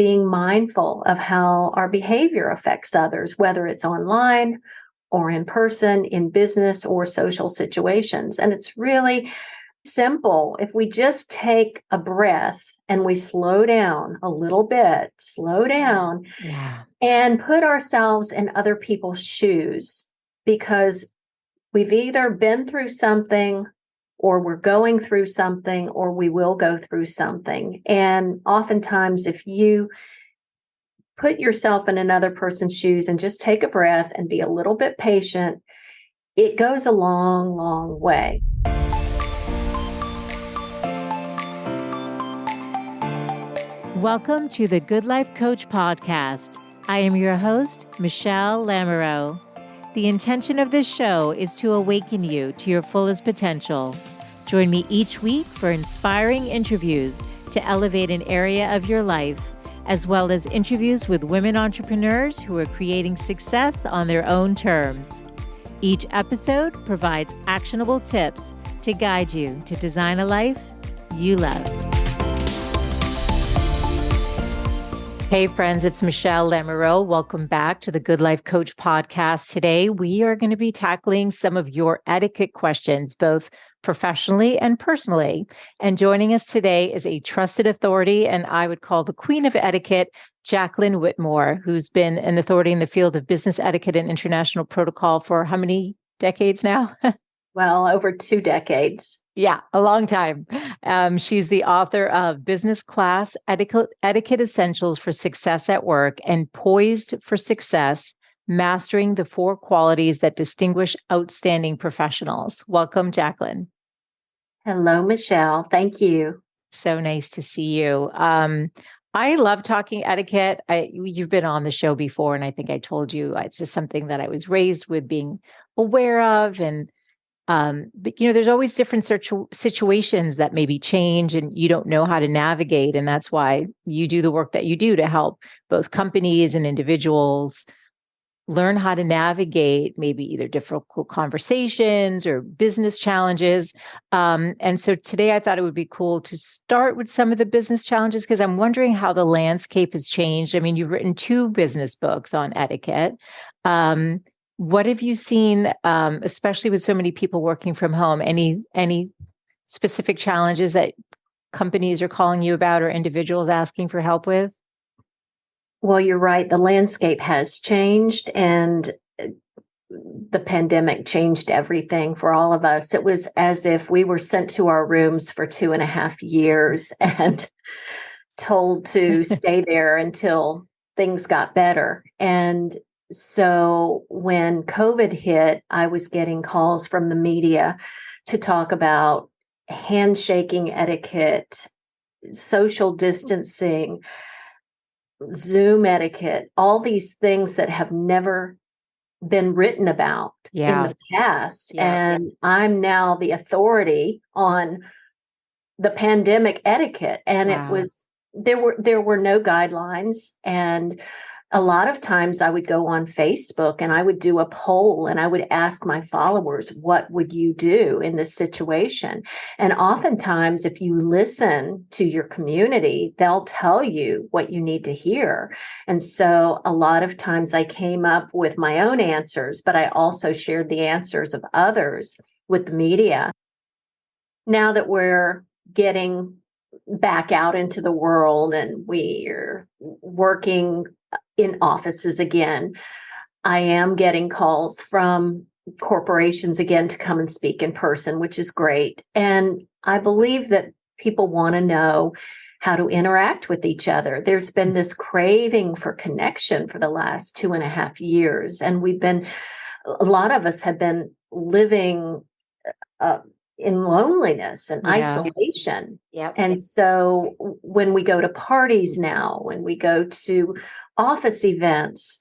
being mindful of how our behavior affects others, whether it's online or in person, in business or social situations. And it's really simple. If we just take a breath and we slow down a little bit, slow down, and put ourselves in other people's shoes, because we've either been through something or we're going through something or we will go through something. And oftentimes, if you put yourself in another person's shoes and just take a breath and be a little bit patient, it goes a long, long way. Welcome to the Good Life Coach podcast. I am your host, Michelle Lamoureux. The intention of this show is to awaken you to your fullest potential. Join me each week for inspiring interviews to elevate an area of your life, as well as interviews with women entrepreneurs who are creating success on their own terms. Each episode provides actionable tips to guide you to design a life you love. Hey friends, it's Michelle Lamoureux. Welcome back to the Good Life Coach podcast. Today, we are going to be tackling some of your etiquette questions, both professionally and personally. And joining us today is a trusted authority, and I would call the queen of etiquette, Jacqueline Whitmore, who's been an authority in the field of business etiquette and international protocol for how many decades now? Well, over 2 decades. Yeah, a long time. She's the author of Business Class Etiquette Essentials for Success at Work and Poised for Success, Mastering the 4 Qualities that Distinguish Outstanding Professionals. Welcome, Jacqueline. Hello, Michelle. Thank you. So nice to see you. I love talking etiquette. You've been on the show before, and I think I told you it's just something that I was raised with being aware of. But there's always different situations that maybe change and you don't know how to navigate. And that's why you do the work that you do to help both companies and individuals learn how to navigate maybe either difficult conversations or business challenges. And so today I thought it would be cool to start with some of the business challenges, because I'm wondering how the landscape has changed. I mean, you've written 2 business books on etiquette. What have you seen, especially with so many people working from home? Any specific challenges that companies are calling you about or individuals asking for help with? Well, you're right. The landscape has changed, and the pandemic changed everything for all of us. It was as if we were sent to our rooms for 2.5 years and told to stay there until things got better. And so when COVID hit, I was getting calls from the media to talk about handshaking etiquette, social distancing, Zoom etiquette, all these things that have never been written about in the past. And I'm now the authority on the pandemic etiquette. And it was, there were no guidelines. And a lot of times I would go on Facebook and I would do a poll and I would ask my followers, what would you do in this situation? And oftentimes, if you listen to your community, they'll tell you what you need to hear. And so a lot of times I came up with my own answers, but I also shared the answers of others with the media. Now that we're getting back out into the world and we're working in offices again, I am getting calls from corporations again to come and speak in person, which is great. And I believe that people want to know how to interact with each other. There's been this craving for connection for the last 2.5 years. And a lot of us have been living in loneliness and isolation. Yep. And so when we go to parties now, when we go to office events,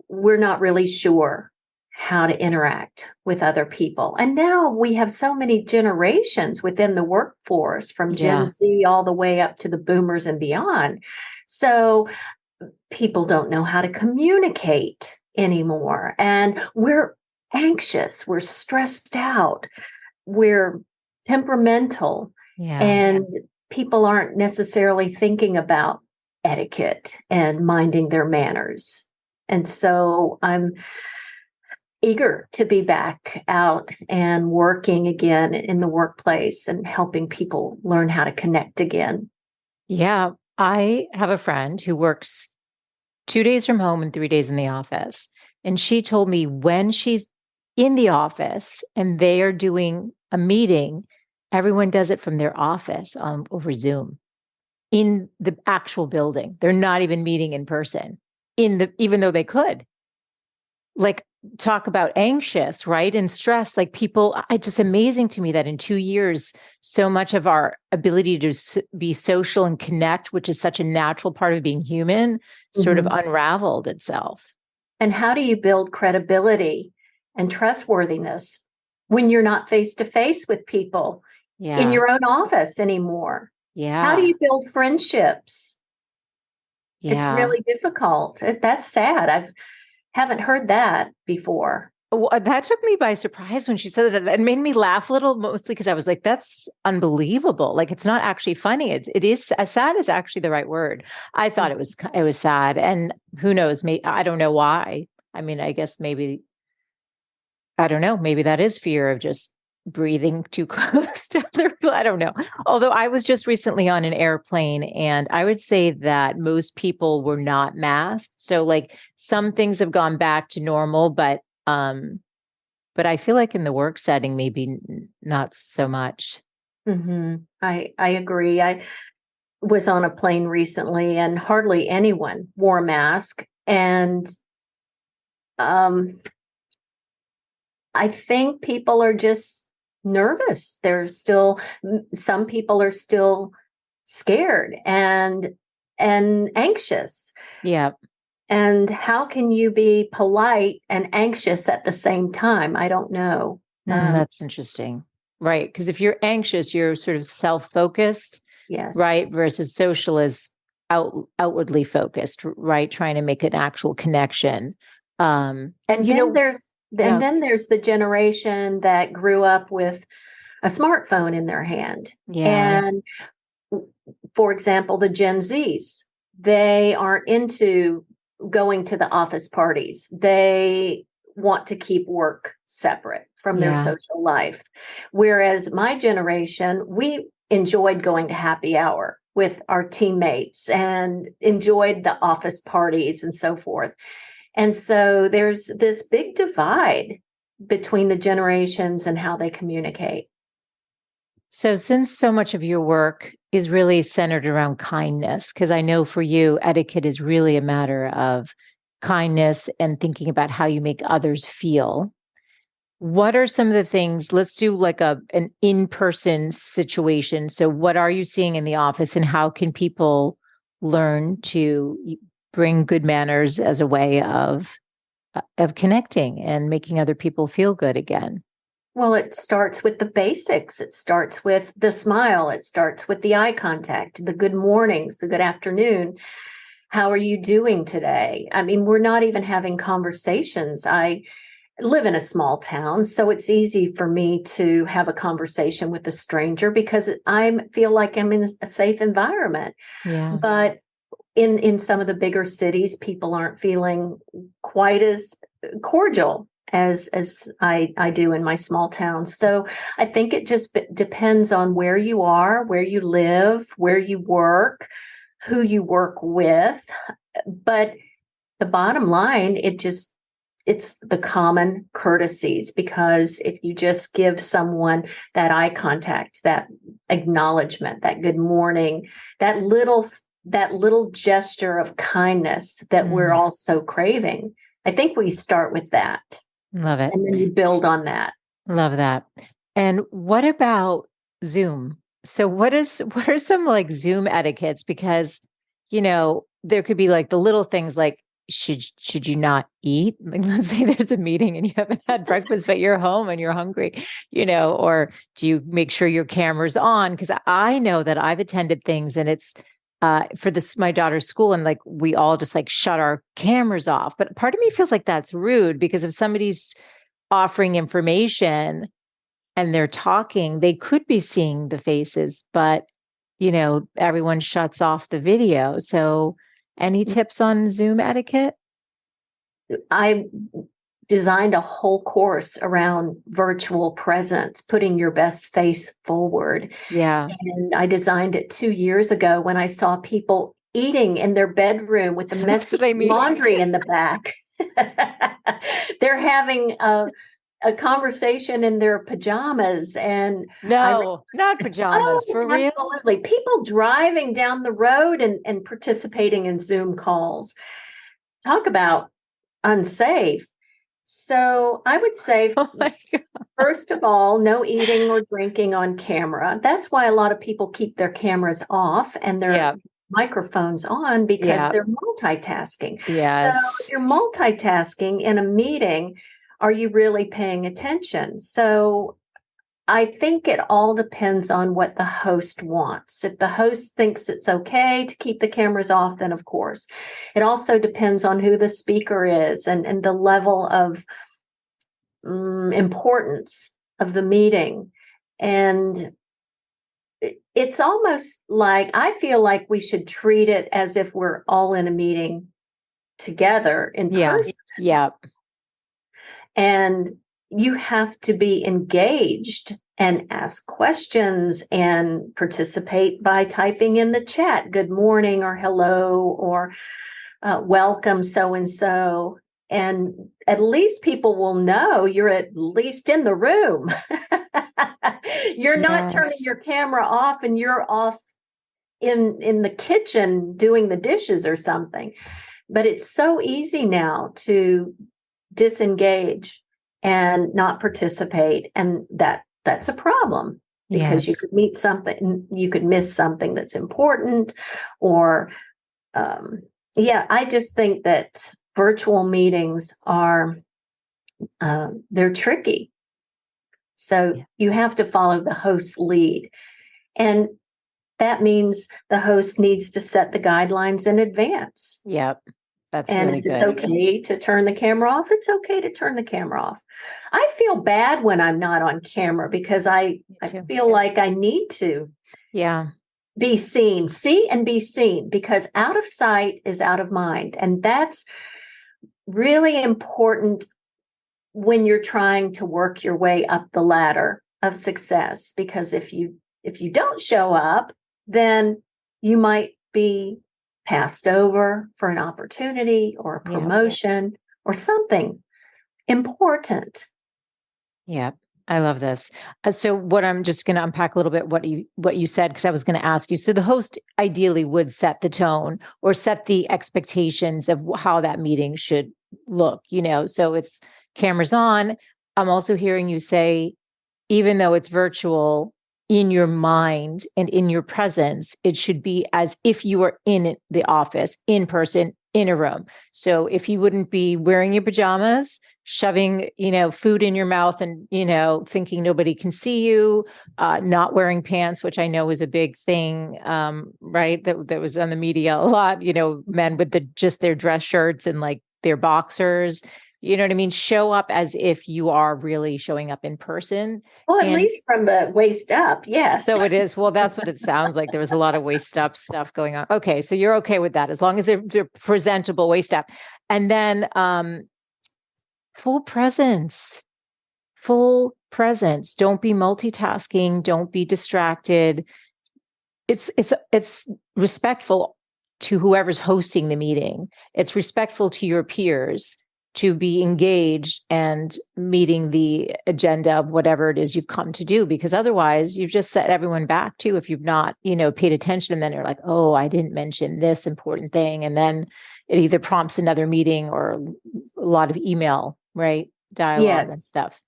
we're not really sure how to interact with other people. And now we have so many generations within the workforce, from Gen Z all the way up to the boomers and beyond. So people don't know how to communicate anymore. And we're anxious, we're stressed out, we're temperamental, and people aren't necessarily thinking about etiquette and minding their manners. And so I'm eager to be back out and working again in the workplace and helping people learn how to connect again. Yeah. I have a friend who works 2 days from home and 3 days in the office. And she told me when she's in the office and they are doing a meeting, everyone does it from their office over Zoom in the actual building. They're not even meeting in person even though they could. Like, talk about anxious, right? And stress, like people, it's just amazing to me that in 2 years, so much of our ability to be social and connect, which is such a natural part of being human, sort of Mhm. unraveled itself. And how do you build credibility and trustworthiness when you're not face to face with people in Yeah. your own office anymore? How do Yeah. you build friendships? It's Yeah. really difficult. That's sad. Haven't heard that before. Well, that took me by surprise when she said that. It made me laugh a little, mostly because I was like, "That's unbelievable!" Like, it's not actually funny. It is sad is actually the right word. I thought it was sad, and who knows? Maybe I don't know why. I mean, I guess maybe I don't know. Maybe that is fear of just breathing too close to other people. I don't know. Although I was just recently on an airplane, and I would say that most people were not masked. So, like, some things have gone back to normal, but I feel like in the work setting, maybe not so much. I agree. I was on a plane recently, and hardly anyone wore a mask. And um, I think people are just nervous. Some people are still scared and anxious. Yeah. And how can you be polite and anxious at the same time? I don't know. That's interesting. Right. Because if you're anxious, you're sort of self-focused, Yes. right? Versus social is outwardly focused, right? Trying to make an actual connection. And And you then know, yeah, there's the generation that grew up with a smartphone in their hand. yeah, And for example, the Gen Zs, they aren't into going to the office parties. They want to keep work separate from their yeah, social life. Whereas my generation, we enjoyed going to happy hour with our teammates and enjoyed the office parties and so forth. And so there's this big divide between the generations and how they communicate. So, since so much of your work is really centered around kindness, because I know for you, etiquette is really a matter of kindness and thinking about how you make others feel. What are some of the things? Let's do like an in-person situation. So, what are you seeing in the office, and how can people learn to bring good manners as a way of connecting and making other people feel good again? Well, it starts with the basics. It starts with the smile. It starts with the eye contact, the good mornings, the good afternoon. How are you doing today? I mean, we're not even having conversations. I live in a small town, so it's easy for me to have a conversation with a stranger because I feel like I'm in a safe environment. Yeah. But in some of the bigger cities, people aren't feeling quite as cordial as I do in my small town. So I think it just depends on where you are, where you live, where you work, who you work with. But the bottom line, it's the common courtesies, because if you just give someone that eye contact, that acknowledgement, that good morning, that little gesture of kindness that we're Mm, all so craving, I think we start with that love it. and then you build on that. Love that. And what about Zoom? So what are some like Zoom etiquettes? Because, there could be like the little things like should you not eat? Like, let's say there's a meeting and you haven't had breakfast, but you're home and you're hungry, or do you make sure your camera's on? Because I know that I've attended things and it's for this my daughter's school, and like we all just like shut our cameras off. But part of me feels like that's rude, because if somebody's offering information and they're talking, they could be seeing the faces, but everyone shuts off the video. So any tips on Zoom etiquette? I designed a whole course around virtual presence, putting your best face forward. Yeah. And I designed it 2 years ago when I saw people eating in their bedroom with the That's messy what I mean. laundry in the back. They're having a conversation in their pajamas, and No, not pajamas, for real. absolutely, people driving down the road and participating in Zoom calls. Talk about unsafe. So I would say, Oh my God. first of all, no eating or drinking on camera. That's why a lot of people keep their cameras off and their Yeah. microphones on, because Yeah. they're multitasking. So Yes. if you're multitasking in a meeting, are you really paying attention? So I think it all depends on what the host wants. If the host thinks it's okay to keep the cameras off, then of course. It also depends on who the speaker is and the level of importance of the meeting. And it's almost like, I feel like we should treat it as if we're all in a meeting together in Yeah. person. Yeah. And you have to be engaged and ask questions and participate by typing in the chat, good morning or hello or welcome so and so. And at least people will know you're at least in the room. You're not turning Yes. your camera off and you're off in the kitchen doing the dishes or something. But it's so easy now to disengage and not participate, and that's a problem, because you Yes. could you could miss something that's important, or yeah, I just think that virtual meetings are they're tricky. So you have to follow the host's lead, and that means the host needs to set the guidelines in advance. Yep. That's And really if it's good. okay to turn the camera off, it's okay to turn the camera off. I feel bad when I'm not on camera because I feel like I need to Yeah. be seen, see and be seen, because out of sight is out of mind. And that's really important when you're trying to work your way up the ladder of success. Because if you don't show up, then you might be passed over for an opportunity or a promotion or something important. Yeah. I love this. So what I'm just going to unpack a little bit what you said, because I was going to ask you. So the host ideally would set the tone or set the expectations of how that meeting should look, so it's cameras on. I'm also hearing you say, even though it's virtual, in your mind and in your presence, it should be as if you were in the office, in person, in a room. So if you wouldn't be wearing your pajamas, shoving, food in your mouth and, thinking nobody can see you, not wearing pants, which I know is a big thing, right? That was on the media a lot, men with just their dress shirts and like their boxers. You know what I mean? Show up as if you are really showing up in person. Well, at least from the waist up, yes. So it is. Well, that's what it sounds like. There was a lot of waist up stuff going on. Okay, so you're okay with that as long as they're presentable waist up, and then full presence. Full presence. Don't be multitasking. Don't be distracted. It's respectful to whoever's hosting the meeting. It's respectful to your peers to be engaged and meeting the agenda of whatever it is you've come to do, because otherwise you've just set everyone back too. If you've not, paid attention, and then you're like, oh, I didn't mention this important thing. And then it either prompts another meeting or a lot of email, right? Dialogue and stuff.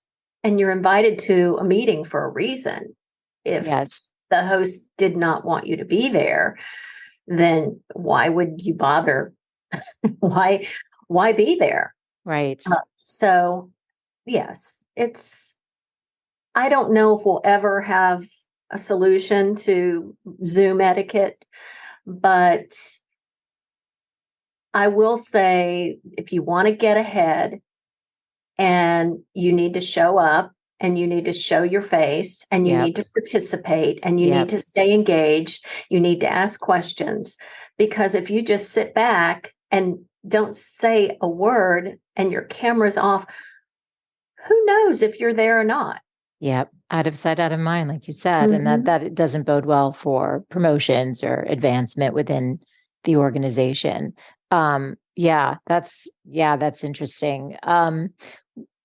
And you're invited to a meeting for a reason. If the host did not want you to be there, then why would you bother? Why be there? Right. So yes, I don't know if we'll ever have a solution to Zoom etiquette, but I will say, if you want to get ahead and you need to show up, and you need to show your face, and you Yep. need to participate, and you need Yep. to stay engaged. You need to ask questions, because if you just sit back and don't say a word and your camera's off, who knows if you're there or not? Yep. Out of sight, out of mind, like you said, and Mhm. that it doesn't bode well for promotions or advancement within the organization. That's interesting.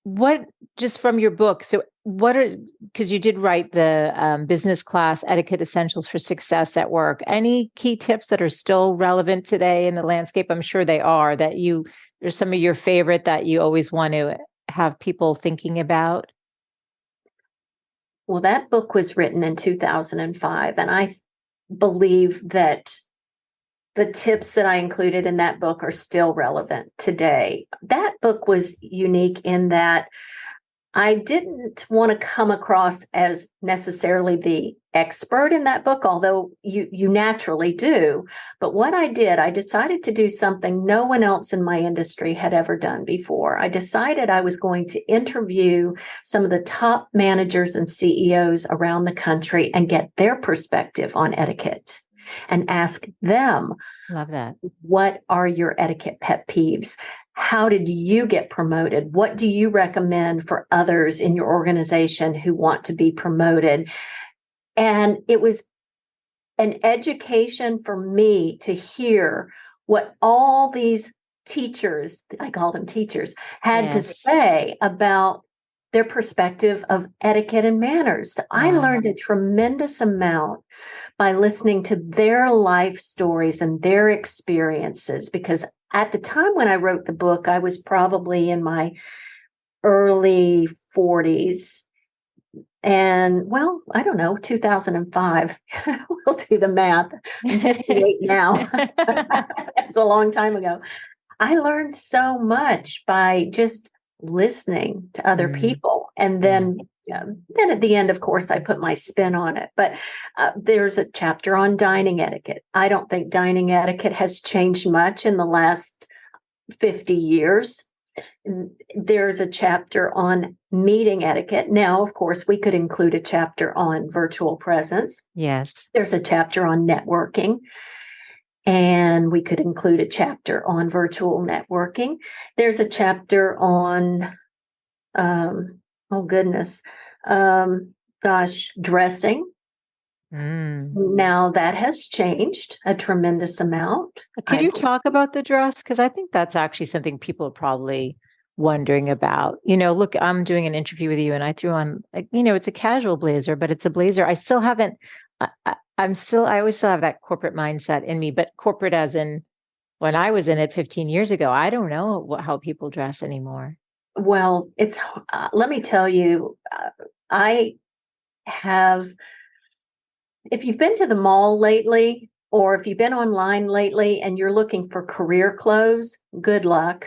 What, just from your book, so what are, because you did write the business class etiquette essentials for success at work. Any key tips that are still relevant today in the landscape? I'm sure they are, that there's some of your favorite that you always want to have people thinking about. Well, that book was written in 2005, and I believe that the tips that I included in that book are still relevant today. That book was unique in that I didn't want to come across as necessarily the expert in that book, although you naturally do. But what I did, I decided to do something no one else in my industry had ever done before. I decided I was going to interview some of the top managers and CEOs around the country and get their perspective on etiquette and ask them, Love that. what are your etiquette pet peeves? How did you get promoted? What do you recommend for others in your organization who want to be promoted? And it was an education for me to hear what all these teachers, I call them teachers, had to Yes. say about their perspective of etiquette and manners. So I Wow. learned a tremendous amount by listening to their life stories and their experiences, because at the time when I wrote the book, I was probably in my early 40s. And well, I don't know, 2005. We'll do the math. I'm 58 now. It was a long time ago. I learned so much by just listening to other Mm, people. And yeah. then at the end, of course, I put my spin on it. But there's a chapter on dining etiquette. I don't think dining etiquette has changed much in the last 50 years. There's a chapter on meeting etiquette. Now, of course, we could include a chapter on virtual presence. Yes. There's a chapter on networking, and we could include a chapter on virtual networking. There's a chapter on, oh goodness, dressing. Mm. Now that has changed a tremendous amount. Could you talk about the dress? Because I think that's actually something people are probably wondering about. Look, I'm doing an interview with you and I threw on, it's a casual blazer, but it's a blazer. I still haven't, I always still have that corporate mindset in me, but corporate as in when I was in it 15 years ago, I don't know how people dress anymore. Well, let me tell you, I have, if you've been to the mall lately, or if you've been online lately and you're looking for career clothes, good luck,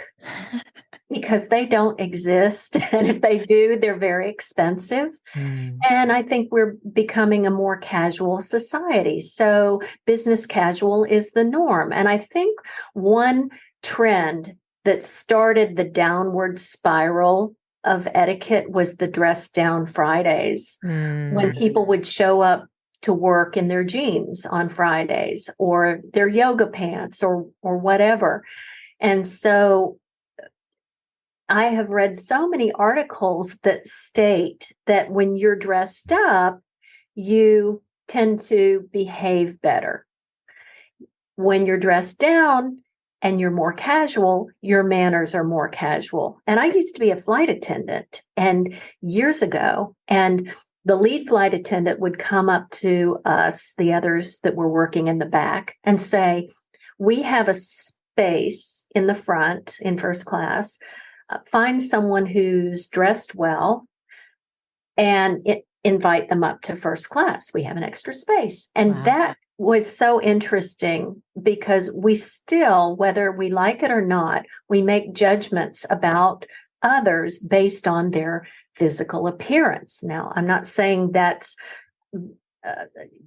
because they don't exist. And if they do, they're very expensive. Mm. And I think we're becoming a more casual society. So business casual is the norm. And I think one trend that started the downward spiral of etiquette was the dress down Fridays, when Mm. people would show up to work in their jeans on Fridays or their yoga pants or whatever. And so I have read so many articles that state that when you're dressed up, you tend to behave better. When you're dressed down and you're more casual, your manners are more casual. And I used to be a flight attendant and years ago, and the lead flight attendant would come up to us, the others that were working in the back, and say, "We have a space in the front in first class. Find someone who's dressed well and invite them up to first class. We have an extra space." And Wow. that was so interesting because we still, whether we like it or not, we make judgments about others based on their physical appearance. Now, I'm not saying that's uh,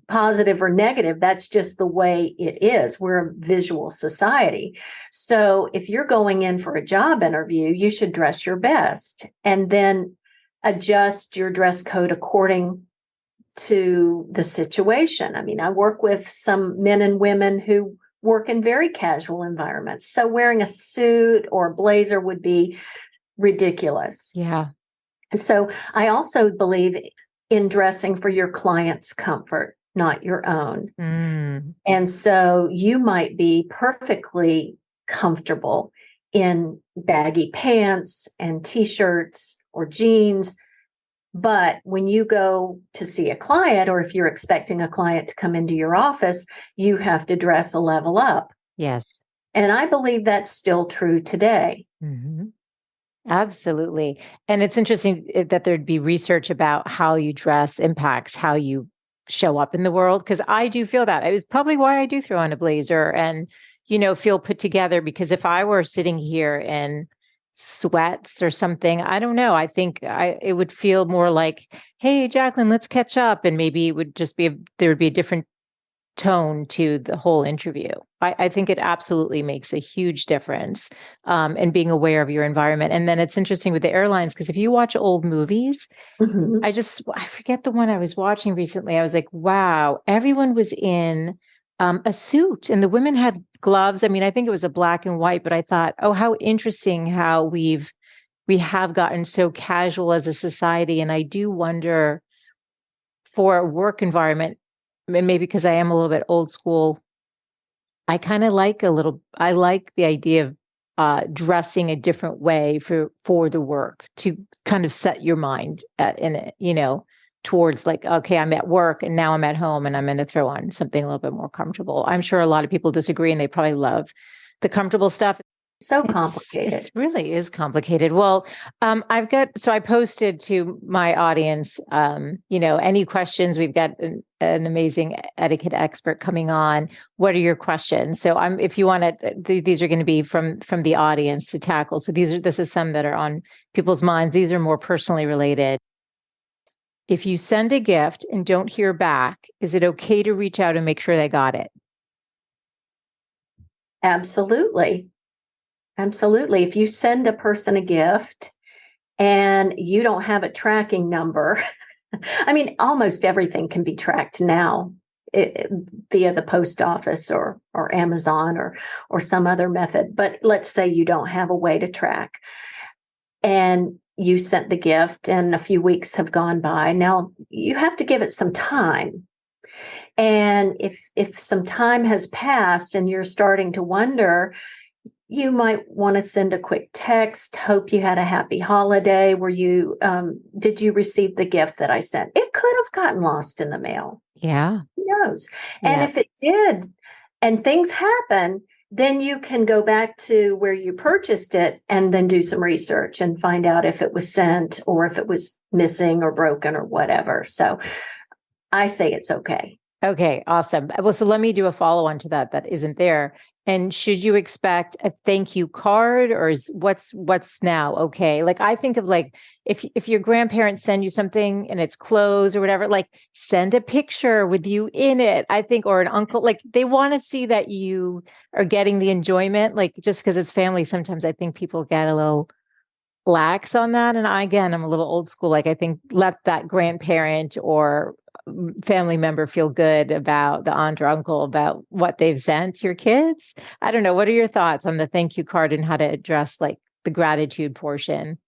positive or negative. That's just the way it is. We're a visual society. So if you're going in for a job interview, you should dress your best. And then adjust your dress code according to the situation. I mean, I work with some men and women who work in very casual environments. So wearing a suit or a blazer would be ridiculous. Yeah. So I also believe in dressing for your client's comfort, not your own. Mm. And so you might be perfectly comfortable in baggy pants and t-shirts or jeans. But when you go to see a client, or if you're expecting a client to come into your office, you have to dress a level up. Yes. And I believe that's still true today. Mm-hmm. Absolutely. And it's interesting that there'd be research about how you dress impacts how you show up in the world. Because I do feel that. It's probably why I do throw on a blazer and, feel put together. Because if I were sitting here in sweats or something, I don't know. I think it would feel more like, hey, Jacqueline, let's catch up. And maybe it would just be, there would be a different tone to the whole interview. I think it absolutely makes a huge difference in being aware of your environment. And then it's interesting with the airlines, because if you watch old movies, Mm-hmm. I forget the one I was watching recently. I was like, wow, everyone was in a suit and the women had gloves. I mean, I think it was a black and white, but I thought, oh, how interesting how we have gotten so casual as a society. And I do wonder for a work environment, and maybe because I am a little bit old school, I like the idea of dressing a different way for the work to kind of set your mind towards like, okay, I'm at work and now I'm at home and I'm going to throw on something a little bit more comfortable. I'm sure a lot of people disagree and they probably love the comfortable stuff. So complicated. It really is complicated. Well, I posted to my audience, any questions. We've got an amazing etiquette expert coming on. What are your questions? So if you want to, these are going to be from the audience to tackle. So this is some that are on people's minds. These are more personally related. If you send a gift and don't hear back, is it okay to reach out and make sure they got it? Absolutely. Absolutely. If you send a person a gift and you don't have a tracking number, I mean, almost everything can be tracked now via the post office or Amazon or some other method. But let's say you don't have a way to track and you sent the gift and a few weeks have gone by. Now you have to give it some time. And if some time has passed and you're starting to wonder, you might want to send a quick text. Hope you had a happy holiday. Did you receive the gift that I sent? It could have gotten lost in the mail. Yeah. Who knows? And Yeah. if it did and things happen, then you can go back to where you purchased it and then do some research and find out if it was sent or if it was missing or broken or whatever. So I say it's okay. Okay, awesome. Well, so let me do a follow-on to that isn't there. And should you expect a thank you card, or is what's now okay? Like I think of like if your grandparents send you something and it's clothes or whatever, like send a picture with you in it. I think, or an uncle, like they want to see that you are getting the enjoyment. Like just because it's family, sometimes I think people get a little lax on that. And I'm a little old school. Like I think let that grandparent or family member feel good about the aunt or uncle about what they've sent your kids. I don't know. What are your thoughts on the thank you card and how to address like the gratitude portion?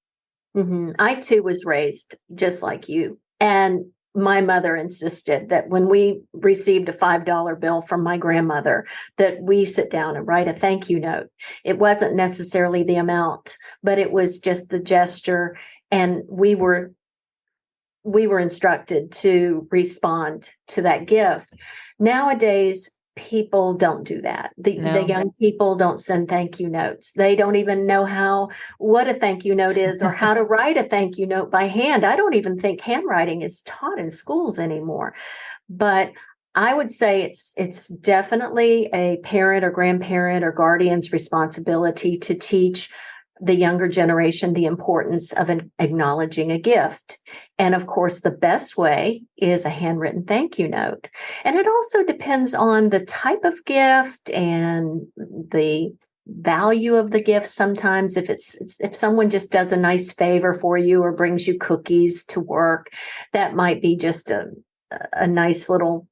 Mm-hmm. I too was raised just like you. And my mother insisted that when we received a $5 bill from my grandmother, that we sit down and write a thank you note. It wasn't necessarily the amount, but it was just the gesture. And we were instructed to respond to that gift. Nowadays, people don't do that. The young people don't send thank you notes. They don't even know what a thank you note is or how to write a thank you note by hand. I don't even think handwriting is taught in schools anymore. But I would say it's definitely a parent or grandparent or guardian's responsibility to teach the younger generation the importance of acknowledging a gift. And of course, the best way is a handwritten thank you note. And it also depends on the type of gift and the value of the gift sometimes. If someone just does a nice favor for you or brings you cookies to work, that might be just a nice little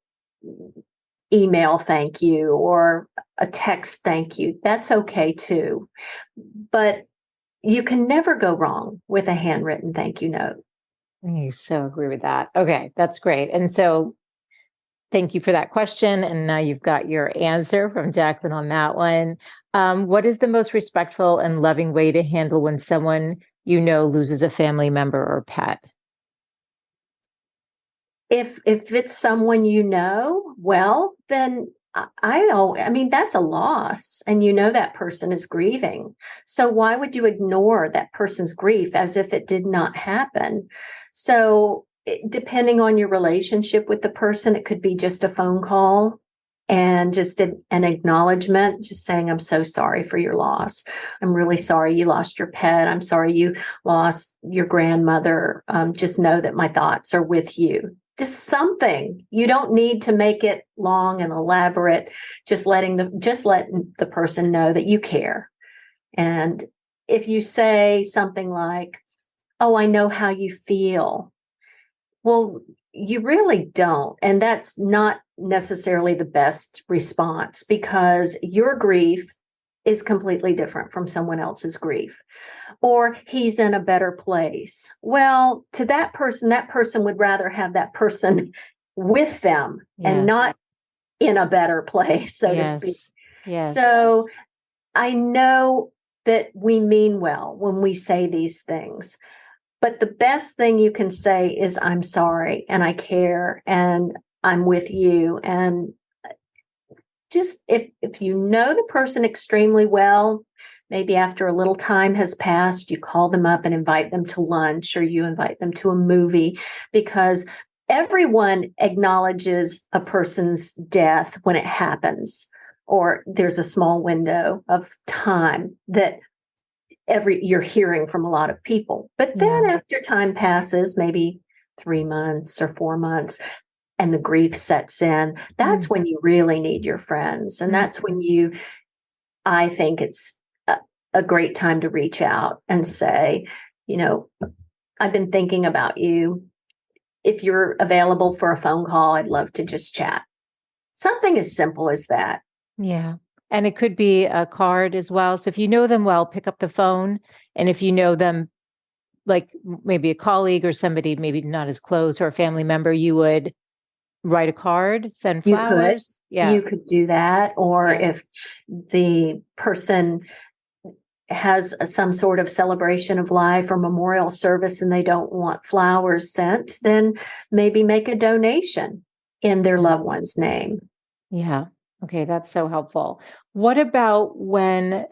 email thank you or a text thank you. That's okay too. But you can never go wrong with a handwritten thank you note. I so agree with that. Okay, that's great. And so thank you for that question. And now you've got your answer from Jacqueline on that one. What is the most respectful and loving way to handle when someone you know loses a family member or pet? If it's someone you know, well, then I mean, that's a loss, and you know that person is grieving. So why would you ignore that person's grief as if it did not happen? So depending on your relationship with the person, it could be just a phone call and just an acknowledgement, just saying, I'm so sorry for your loss. I'm really sorry you lost your pet. I'm sorry you lost your grandmother. Just know that my thoughts are with you. Just something. You don't need to make it long and elaborate. Just letting the person know that you care. And if you say something like, oh, I know how you feel. Well, you really don't. And that's not necessarily the best response, because your grief is completely different from someone else's grief. Or he's in a better place. Well, to that person would rather have that person with them and not in a better place, so to speak. Yes. So I know that we mean well when we say these things, but the best thing you can say is, I'm sorry and I care and I'm with you. And just if you know the person extremely well, maybe after a little time has passed, you call them up and invite them to lunch, or you invite them to a movie, because everyone acknowledges a person's death when it happens, or there's a small window of time that you're hearing from a lot of people. But then after time passes, maybe 3 months or 4 months, and the grief sets in, that's when you really need your friends. And that's when I think it's a great time to reach out and say, I've been thinking about you. If you're available for a phone call, I'd love to just chat. Something as simple as that. Yeah. And it could be a card as well. So if you know them well, pick up the phone. And if you know them, like maybe a colleague or somebody maybe not as close, or a family member, you would write a card, send flowers. You could do that. Or if the person has some sort of celebration of life or memorial service and they don't want flowers sent, then maybe make a donation in their loved one's name. Yeah. Okay, that's so helpful. What about when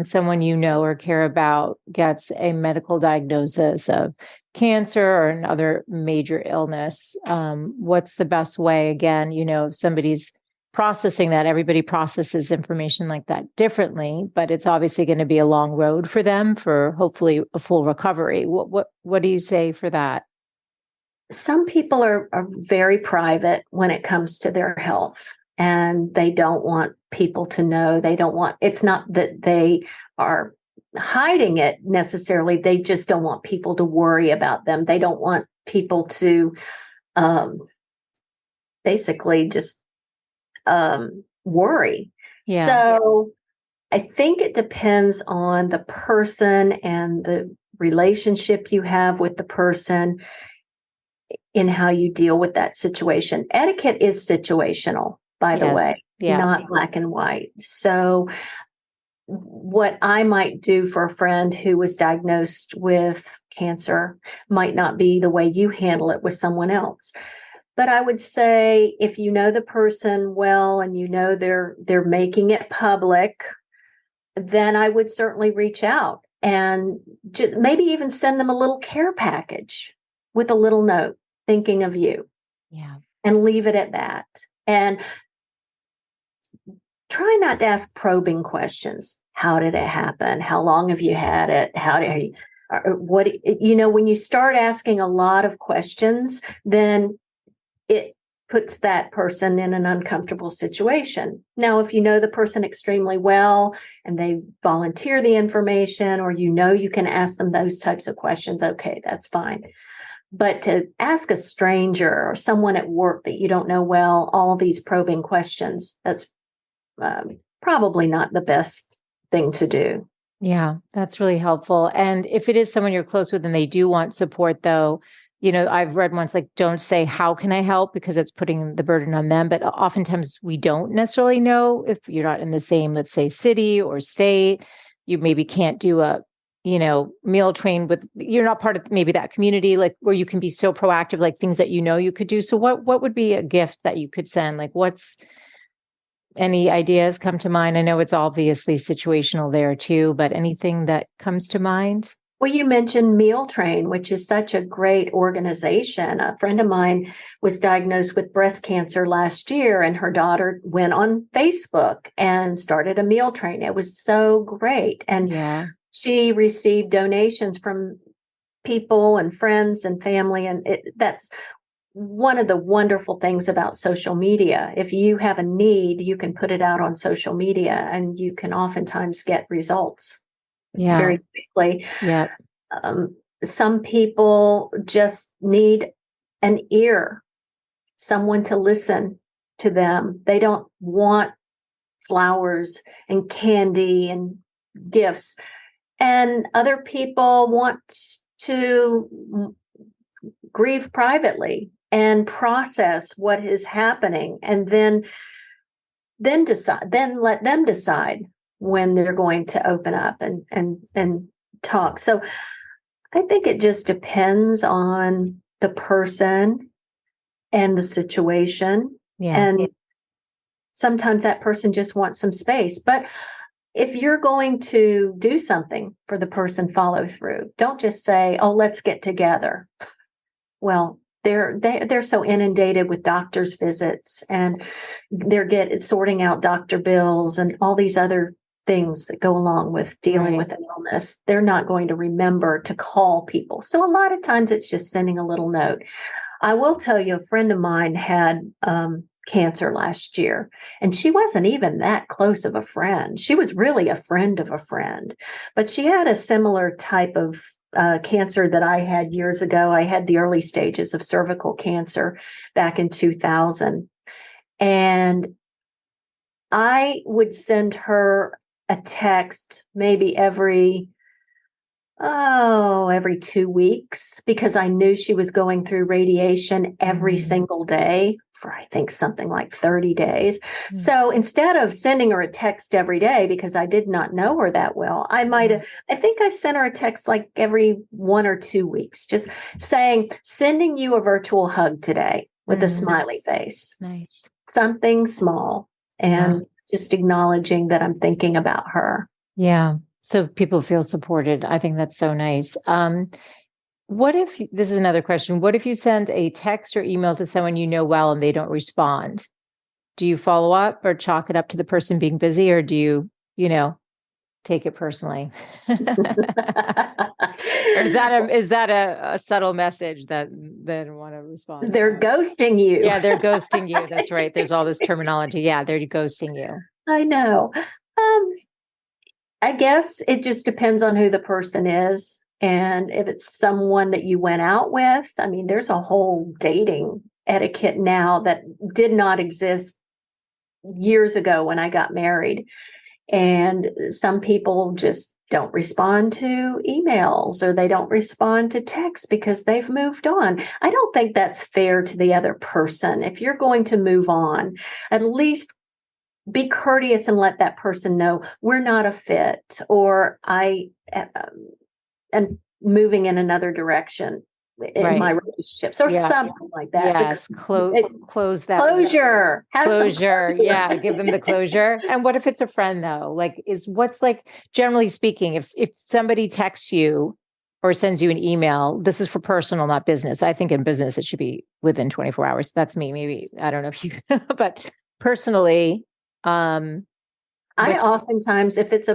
someone you know or care about gets a medical diagnosis of cancer or another major illness? What's the best way? Again, if somebody's processing that, everybody processes information like that differently, but it's obviously going to be a long road for them for hopefully a full recovery. What do you say for that? Some people are very private when it comes to their health, and they don't want people to know. It's not that they are hiding it necessarily. They just don't want people to worry about them. They don't want people to basically just worry. Yeah. So I think it depends on the person and the relationship you have with the person in how you deal with that situation. Etiquette is situational, by the way. It's not black and white. So what I might do for a friend who was diagnosed with cancer might not be the way you handle it with someone else. But I would say, if you know the person well and they're making it public, then I would certainly reach out and just maybe even send them a little care package with a little note thinking of you. Yeah. And leave it at that. And try not to ask probing questions. How did it happen? How long have you had it? When you start asking a lot of questions, then it puts that person in an uncomfortable situation. Now, if you know the person extremely well and they volunteer the information, or you can ask them those types of questions, okay, that's fine. But to ask a stranger or someone at work that you don't know well, all these probing questions, that's probably not the best thing to do. Yeah, that's really helpful. And if it is someone you're close with and they do want support, though, I've read once, like, don't say, how can I help? Because it's putting the burden on them. But oftentimes we don't necessarily know if you're not in the same, let's say, city or state. You maybe can't do a, meal train you're not part of maybe that community, like where you can be so proactive, like things that you could do. So what would be a gift that you could send? Like any ideas come to mind? I know it's obviously situational there too, but anything that comes to mind? Well, you mentioned Meal Train, which is such a great organization. A friend of mine was diagnosed with breast cancer last year, and her daughter went on Facebook and started a meal train. It was so great. And she received donations from people and friends and family. And that's one of the wonderful things about social media. If you have a need, you can put it out on social media, and you can oftentimes get results very quickly. Yeah. Some people just need an ear, someone to listen to them. They don't want flowers and candy and gifts. And other people want to grieve privately and process what is happening, and then let them decide when they're going to open up and talk. So I think it just depends on the person and the situation. Yeah. And sometimes that person just wants some space. But if you're going to do something for the person, follow through. Don't just say, oh, let's get together. Well, they're so inundated with doctor's visits, and they're sorting out doctor bills and all these other things that go along with dealing with an illness. They're not going to remember to call people. So a lot of times it's just sending a little note. I will tell you, a friend of mine had cancer last year, and she wasn't even that close of a friend. She was really a friend of a friend, but she had a similar type of cancer that I had years ago. I had the early stages of cervical cancer back in 2000. And I would send her a text maybe every 2 weeks, because I knew she was going through radiation every single day for, I think, something like 30 days. So instead of sending her a text every day, because I did not know her that well, I think I sent her a text like every 1 or 2 weeks, just saying, sending you a virtual hug today with a smiley face. Nice. Something small, and just acknowledging that I'm thinking about her. Yeah. So people feel supported. I think that's so nice. This is another question. What if you send a text or email to someone you know well and they don't respond? Do you follow up or chalk it up to the person being busy, or do you, take it personally? Or is that a subtle message that they don't want to respond? They're ghosting you. Yeah, they're ghosting you. That's right. There's all this terminology. Yeah, they're ghosting you. I know. I guess it just depends on who the person is. And if it's someone that you went out with, I mean, there's a whole dating etiquette now that did not exist years ago when I got married. And some people just don't respond to emails, or they don't respond to texts because they've moved on. I don't think that's fair to the other person. If you're going to move on, at least be courteous and let that person know we're not a fit, or I am moving in another direction in my relationships, or something like that. Yes, close that. Closure. Closure. Yeah, give them the closure. And what if it's a friend though? Like, generally speaking, if somebody texts you or sends you an email, this is for personal, not business. I think in business it should be within 24 hours. That's me. Maybe I don't know if you, but personally. I oftentimes, if it's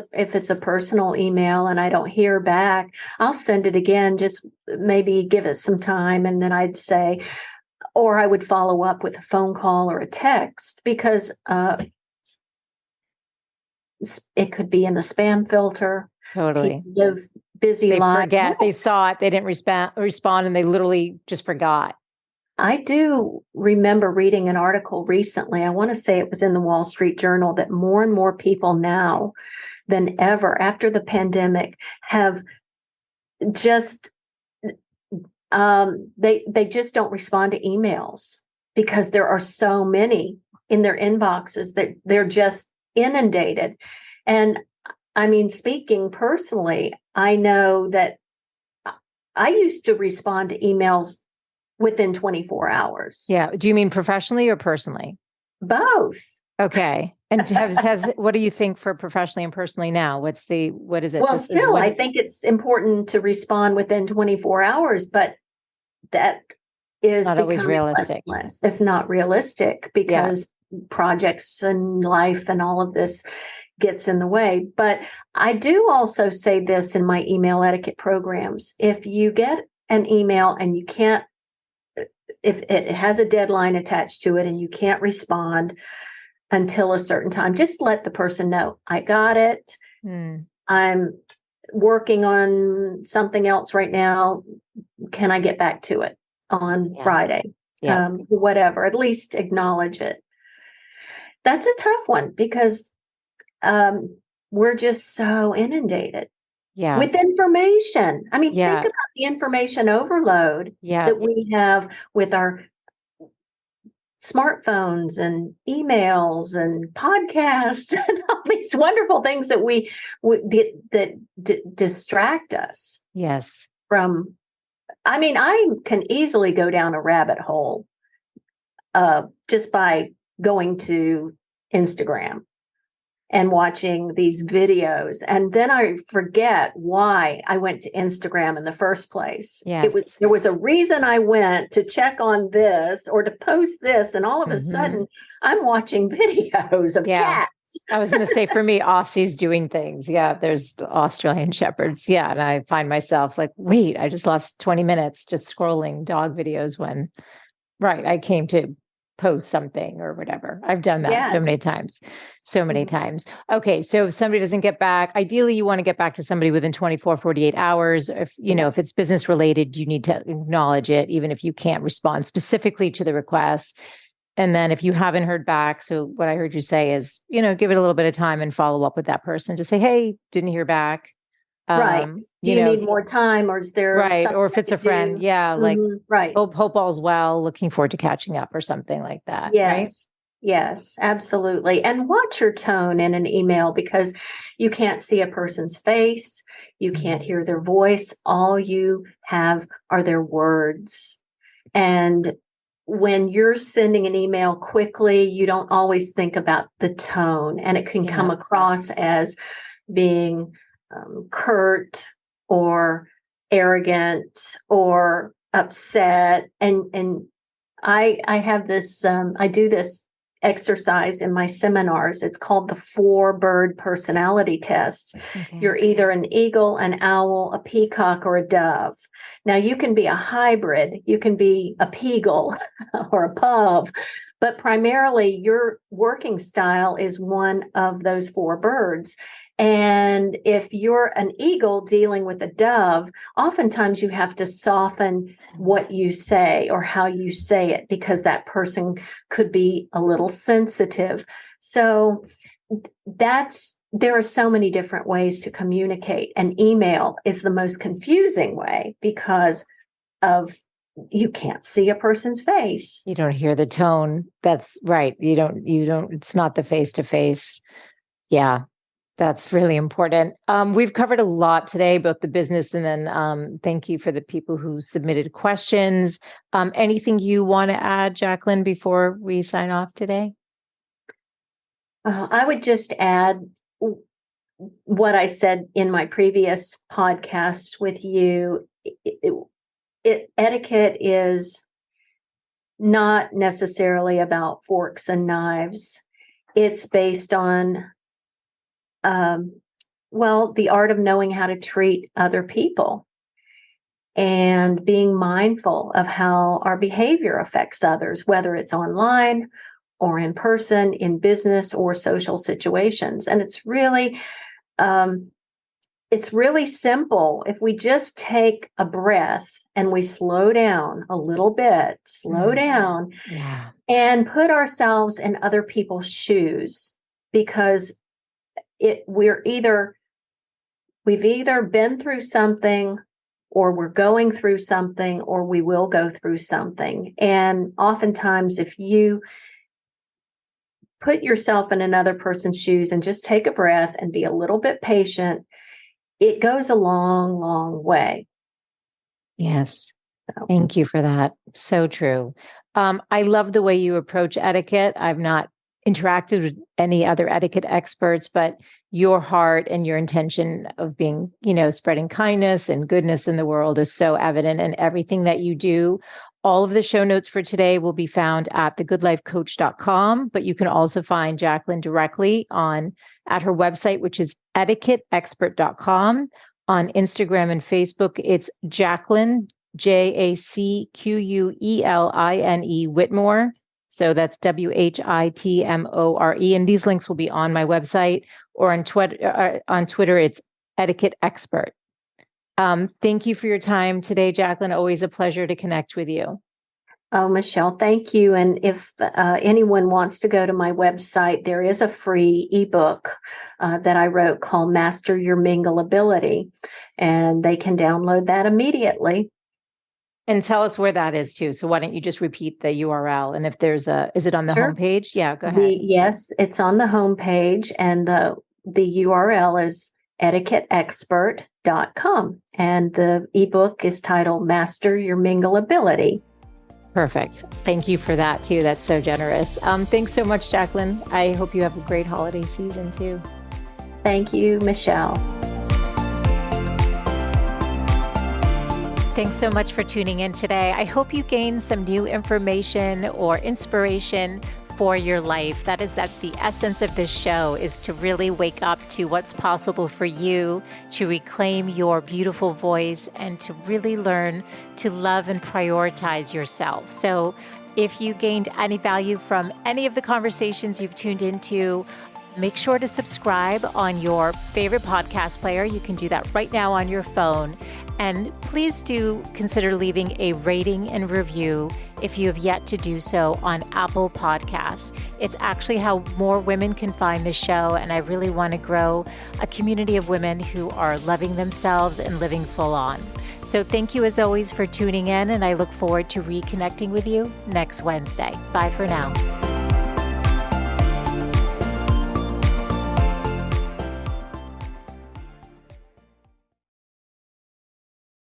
a personal email and I don't hear back, I'll send it again, just maybe give it some time. And then I'd say, or I would follow up with a phone call or a text because it could be in the spam filter. Totally. People live busy They lives. forget. They saw it. They didn't respond, and they literally just forgot. I do remember reading an article recently. I want to say it was in the Wall Street Journal that more and more people now than ever after the pandemic have just they just don't respond to emails because there are so many in their inboxes that they're just inundated. And I mean, speaking personally, I know that I used to respond to emails within 24 hours. Yeah. Do you mean professionally or personally? Both. Okay. And what do you think for professionally and personally now? What is it? Well, still, I think it's important to respond within 24 hours, but that is not always realistic. It's not realistic because projects and life and all of this gets in the way. But I do also say this in my email etiquette programs. If you get an email and you can't, if it has a deadline attached to it and you can't respond until a certain time, just let the person know, I got it. I'm working on something else right now. Can I get back to it on Friday? Whatever, at least acknowledge it. That's a tough one because we're just so inundated with information. I mean, think about the information overload that we have with our smartphones and emails and podcasts and all these wonderful things that distract us. Yes. From, I mean, I can easily go down a rabbit hole just by going to Instagram and watching these videos. And then I forget why I went to Instagram in the first place. Yes. There was a reason I went to check on this or to post this. And all of a sudden I'm watching videos of cats. I was going to say, for me, Aussies doing things. Yeah. There's the Australian Shepherds. Yeah. And I find myself like, wait, I just lost 20 minutes just scrolling dog videos when, I came to post something or whatever. I've done that so many times. Okay. So if somebody doesn't get back, ideally you want to get back to somebody within 24, 48 hours. If, if it's business related, you need to acknowledge it, even if you can't respond specifically to the request. And then if you haven't heard back, so what I heard you say is, give it a little bit of time and follow up with that person. Just say, hey, didn't hear back. Right. Do you need more time, or is there or if it's a friend, hope all's well, looking forward to catching up or something like that. Yes. Yes, absolutely. And watch your tone in an email because you can't see a person's face. You can't hear their voice. All you have are their words. And when you're sending an email quickly, you don't always think about the tone, and it can come across as being curt or arrogant or upset. And I have this, I do this exercise in my seminars. It's called the 4-bird personality test. Okay. You're either an eagle, an owl, a peacock, or a dove. Now you can be a hybrid. You can be a peagle or a pove, but primarily your working style is one of those 4 birds. And if you're an eagle dealing with a dove, oftentimes you have to soften what you say or how you say it because that person could be a little sensitive. So there are so many different ways to communicate, and email is the most confusing way because you can't see a person's face. You don't hear the tone. That's right. You don't, it's not the face to face. Yeah. That's really important. We've covered a lot today, both the business and then thank you for the people who submitted questions. Anything you want to add, Jacqueline, before we sign off today? I would just add what I said in my previous podcast with you. Etiquette is not necessarily about forks and knives. It's based on the art of knowing how to treat other people. and being mindful of how our behavior affects others, whether it's online or in person, in business or social situations. And it's really simple. If we just take a breath and we slow down a little bit, slow down, Yeah. and put ourselves in other people's shoes, because we've either been through something, or we're going through something, or we will go through something. And oftentimes, if you put yourself in another person's shoes and just take a breath and be a little bit patient, it goes a long, long way. Yes. So, Thank you for that. So true. I love the way you approach etiquette. I've not interacted with any other etiquette experts, but your heart and your intention of being, spreading kindness and goodness in the world is so evident in everything that you do. All of the show notes for today will be found at thegoodlifecoach.com, but you can also find Jacqueline directly at her website, which is etiquetteexpert.com. On Instagram and Facebook, it's Jacqueline, Jacqueline Whitmore. So that's Whitmore. And these links will be on my website, or on Twitter, it's Etiquette Expert. Thank you for your time today, Jacqueline. Always a pleasure to connect with you. Oh, Michelle, thank you. And if anyone wants to go to my website, there is a free ebook that I wrote called Master Your Mingle Ability, and they can download that immediately. And tell us where that is too. So why don't you just repeat the URL? And if is it on the homepage? Yeah, go ahead. Yes, it's on the homepage, and the URL is etiquetteexpert.com. And the ebook is titled Master Your Mingle Ability. Perfect. Thank you for that too. That's so generous. Thanks so much, Jacqueline. I hope you have a great holiday season too. Thank you, Michelle. Thanks so much for tuning in today. I hope you gained some new information or inspiration for your life. That is the essence of this show, is to really wake up to what's possible for you, to reclaim your beautiful voice, and to really learn to love and prioritize yourself. So if you gained any value from any of the conversations you've tuned into, make sure to subscribe on your favorite podcast player. You can do that right now on your phone. And please do consider leaving a rating and review if you have yet to do so on Apple Podcasts. It's actually how more women can find the show, and I really want to grow a community of women who are loving themselves and living full on. So thank you as always for tuning in, and I look forward to reconnecting with you next Wednesday. Bye for now.